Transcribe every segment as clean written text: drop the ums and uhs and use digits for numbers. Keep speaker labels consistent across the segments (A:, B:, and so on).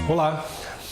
A: Olá,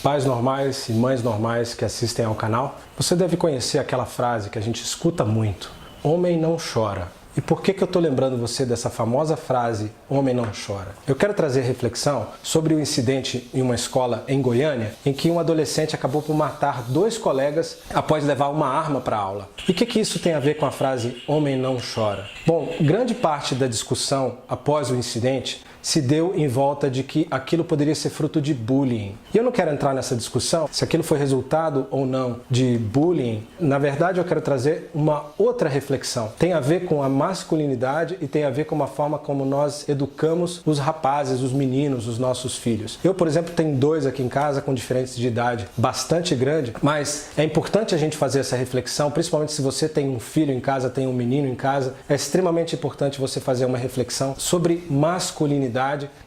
A: pais normais e mães normais que assistem ao canal. Você deve conhecer aquela frase que a gente escuta muito: homem não chora. E por que eu estou lembrando você dessa famosa frase, homem não chora? Eu quero trazer reflexão sobre o incidente em uma escola em Goiânia, em que um adolescente acabou por matar 2 colegas após levar uma arma para a aula. E o que isso tem a ver com a frase, homem não chora? Bom, grande parte da discussão após o incidente se deu em volta de que aquilo poderia ser fruto de bullying. E eu não quero entrar nessa discussão, se aquilo foi resultado ou não de bullying. Na verdade, eu quero trazer uma outra reflexão. Tem a ver com a masculinidade e tem a ver com a forma como nós educamos os rapazes, os meninos, os nossos filhos. Eu, por exemplo, tenho 2 aqui em casa com diferenças de idade bastante grande, mas é importante a gente fazer essa reflexão, principalmente se você tem um filho em casa, tem um menino em casa, é extremamente importante você fazer uma reflexão sobre masculinidade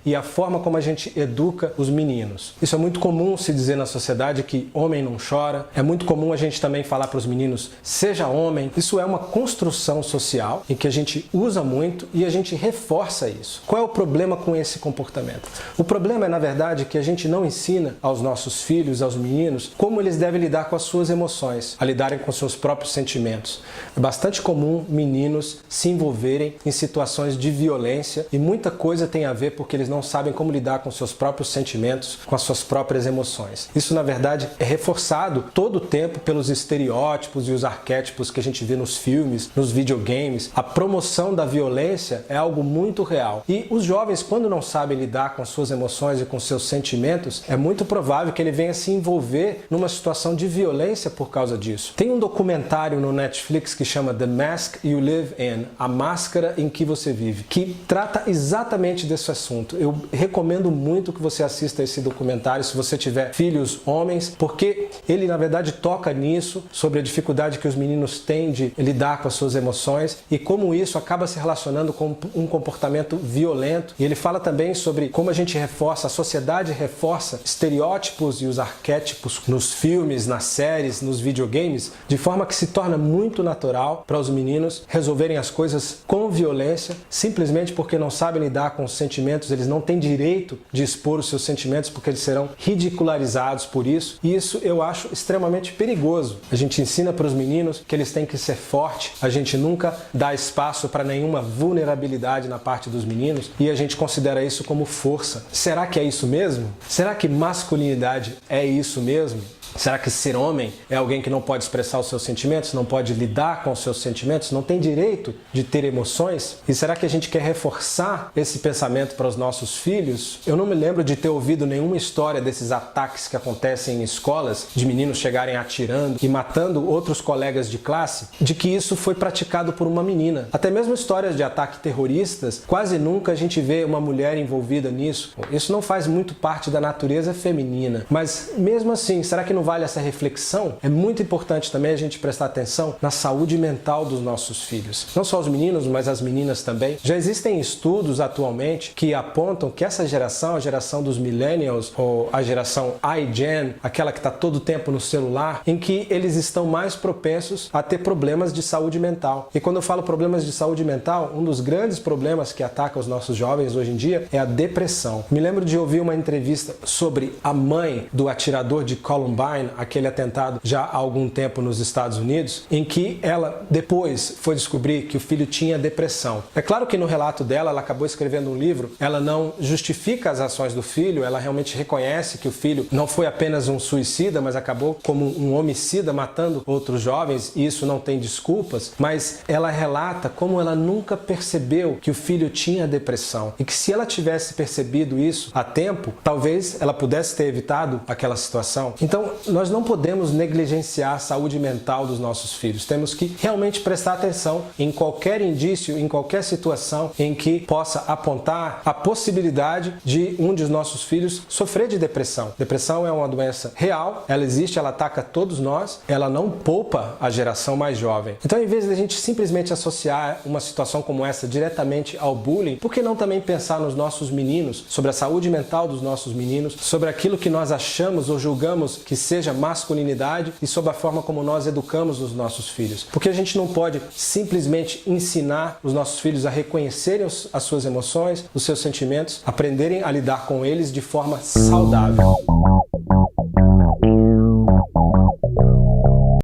A: e a forma como a gente educa os meninos. Isso é muito comum se dizer na sociedade, que homem não chora. É muito comum a gente também falar para os meninos, seja homem. Isso é uma construção social em que a gente usa muito e a gente reforça isso. Qual é o problema com esse comportamento? O problema é, na verdade, que a gente não ensina aos nossos filhos, aos meninos, como eles devem lidar com as suas emoções, a lidarem com seus próprios sentimentos. É bastante comum meninos se envolverem em situações de violência e muita coisa tem a ver porque eles não sabem como lidar com seus próprios sentimentos, com as suas próprias emoções. Isso, na verdade, é reforçado todo o tempo pelos estereótipos e os arquétipos que a gente vê nos filmes, nos videogames. A promoção da violência é algo muito real. E os jovens, quando não sabem lidar com suas emoções e com seus sentimentos, é muito provável que ele venha se envolver numa situação de violência por causa disso. Tem um documentário no Netflix que chama The Mask You Live In, a máscara em que você vive, que trata exatamente desse assunto. Eu recomendo muito que você assista esse documentário se você tiver filhos homens, porque ele na verdade toca nisso, sobre a dificuldade que os meninos têm de lidar com as suas emoções e como isso acaba se relacionando com um comportamento violento. E ele fala também sobre como a gente reforça, a sociedade reforça estereótipos e os arquétipos nos filmes, nas séries, nos videogames, de forma que se torna muito natural para os meninos resolverem as coisas com violência, simplesmente porque não sabem lidar com os sentimentos, eles não têm direito de expor os seus sentimentos porque eles serão ridicularizados por isso. E isso eu acho extremamente perigoso. A gente ensina para os meninos que eles têm que ser fortes, a gente nunca dá espaço para nenhuma vulnerabilidade na parte dos meninos e a gente considera isso como força. Será que é isso mesmo? Será que masculinidade é isso mesmo? Será que ser homem é alguém que não pode expressar os seus sentimentos, não pode lidar com os seus sentimentos, não tem direito de ter emoções? E será que a gente quer reforçar esse pensamento para os nossos filhos? Eu não me lembro de ter ouvido nenhuma história desses ataques que acontecem em escolas, de meninos chegarem atirando e matando outros colegas de classe, de que isso foi praticado por uma menina. Até mesmo histórias de ataques terroristas, quase nunca a gente vê uma mulher envolvida nisso. Isso não faz muito parte da natureza feminina. Mas mesmo assim, será que não vale essa reflexão? É muito importante também a gente prestar atenção na saúde mental dos nossos filhos. Não só os meninos, mas as meninas também. Já existem estudos atualmente que apontam que essa geração, a geração dos millennials, ou a geração iGen, aquela que está todo o tempo no celular, em que eles estão mais propensos a ter problemas de saúde mental. E quando eu falo problemas de saúde mental, um dos grandes problemas que ataca os nossos jovens hoje em dia é a depressão. Me lembro de ouvir uma entrevista sobre a mãe do atirador de Columbine, aquele atentado já há algum tempo nos Estados Unidos, em que ela depois foi descobrir que o filho tinha depressão. É claro que no relato dela, ela acabou escrevendo um livro, ela não justifica as ações do filho, ela realmente reconhece que o filho não foi apenas um suicida, mas acabou como um homicida matando outros jovens, e isso não tem desculpas, mas ela relata como ela nunca percebeu que o filho tinha depressão e que se ela tivesse percebido isso a tempo, talvez ela pudesse ter evitado aquela situação. Então, nós não podemos negligenciar a saúde mental dos nossos filhos. Temos que realmente prestar atenção em qualquer indício, em qualquer situação em que possa apontar a possibilidade de um dos nossos filhos sofrer de depressão. Depressão é uma doença real, ela existe, ela ataca todos nós, ela não poupa a geração mais jovem. Então, em vez de a gente simplesmente associar uma situação como essa diretamente ao bullying, por que não também pensar nos nossos meninos, sobre a saúde mental dos nossos meninos, sobre aquilo que nós achamos ou julgamos que seja masculinidade e sobre a forma como nós educamos os nossos filhos. Porque a gente não pode simplesmente ensinar os nossos filhos a reconhecerem as suas emoções, os seus sentimentos, aprenderem a lidar com eles de forma saudável.